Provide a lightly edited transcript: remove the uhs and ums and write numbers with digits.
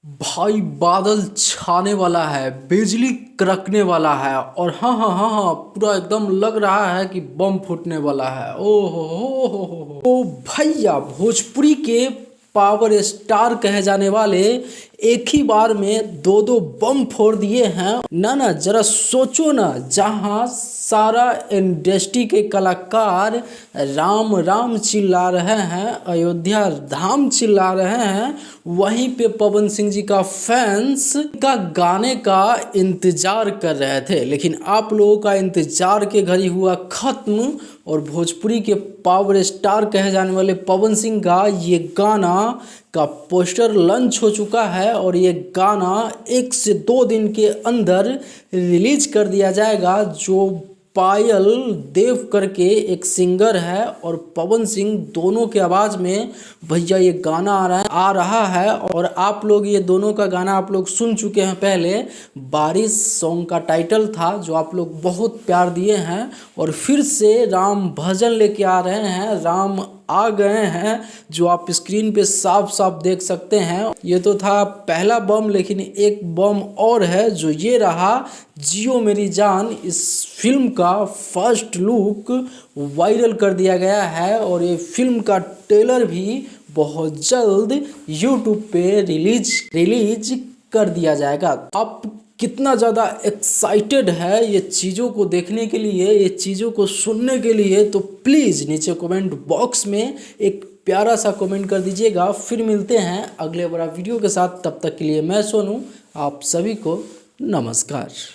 भाई बादल छाने वाला है, बिजली कड़कने वाला है और हाँ पूरा एकदम लग रहा है कि बम फूटने वाला है। ओ हो तो भैया भोजपुरी के पावर स्टार कहे जाने वाले एक ही बार में दो दो बम फोड़ दिए हैं। ना जरा सोचो ना, जहां सारा इंडस्ट्री के कलाकार राम राम चिल्ला रहे हैं, अयोध्या धाम चिल्ला रहे हैं, वहीं पे पवन सिंह जी का फैंस का गाने का इंतजार कर रहे थे। लेकिन आप लोगों का इंतजार के घड़ी हुआ खत्म और भोजपुरी के पावर स्टार कहे जाने वाले पवन सिंह का ये गाना का पोस्टर लॉन्च हो चुका है और ये गाना 1 से 2 दिन के अंदर रिलीज कर दिया जाएगा। जो पायल देव करके एक सिंगर है और पवन सिंह, दोनों के आवाज़ में भैया ये गाना आ रहा है। और आप लोग ये दोनों का गाना आप लोग सुन चुके हैं पहले। बारिश सॉन्ग का टाइटल था जो आप लोग बहुत प्यार दिए हैं और फिर से राम भजन लेके आ रहे हैं, राम आ गए हैं, जो आप स्क्रीन पे साफ साफ देख सकते हैं। ये तो था पहला बम, लेकिन एक बम और है जो ये रहा, जियो मेरी जान। इस फिल्म का फर्स्ट लुक वायरल कर दिया गया है और ये फिल्म का ट्रेलर भी बहुत जल्द यूट्यूब पे रिलीज कर दिया जाएगा। आप कितना ज़्यादा एक्साइटेड है ये चीज़ों को देखने के लिए, ये चीज़ों को सुनने के लिए, तो प्लीज़ नीचे कमेंट बॉक्स में एक प्यारा सा कमेंट कर दीजिएगा। फिर मिलते हैं अगले बड़ा वीडियो के साथ, तब तक के लिए मैं सोनू, आप सभी को नमस्कार।